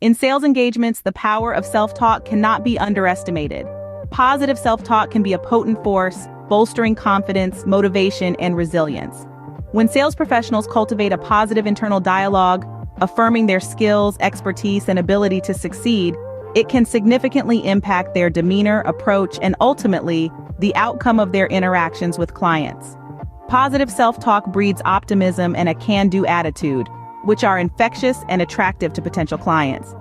In sales engagements, the power of self-talk cannot be underestimated. Positive self-talk can be a potent force, bolstering confidence, motivation, and resilience. When sales professionals cultivate a positive internal dialogue, affirming their skills, expertise, and ability to succeed, it can significantly impact their demeanor, approach, and ultimately, the outcome of their interactions with clients. Positive self-talk breeds optimism and a can-do attitude, which are infectious and attractive to potential clients.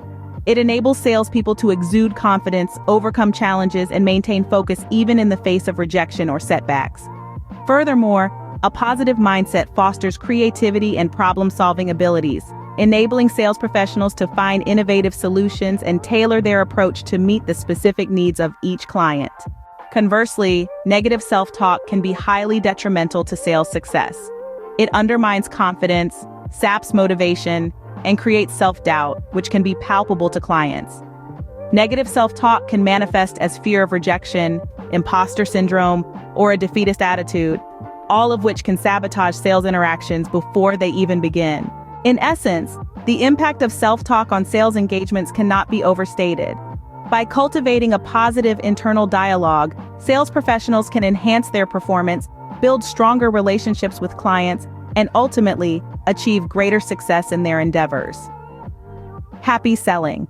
It enables salespeople to exude confidence, overcome challenges, and maintain focus even in the face of rejection or setbacks. Furthermore, a positive mindset fosters creativity and problem-solving abilities, enabling sales professionals to find innovative solutions and tailor their approach to meet the specific needs of each client. Conversely, negative self-talk can be highly detrimental to sales success. It undermines confidence, saps motivation, and creates self-doubt, which can be palpable to clients. Negative self-talk can manifest as fear of rejection, imposter syndrome, or a defeatist attitude, all of which can sabotage sales interactions before they even begin. In essence, the impact of self-talk on sales engagements cannot be overstated. By cultivating a positive internal dialogue, sales professionals can enhance their performance, build stronger relationships with clients, and ultimately achieve greater success in their endeavors. Happy selling!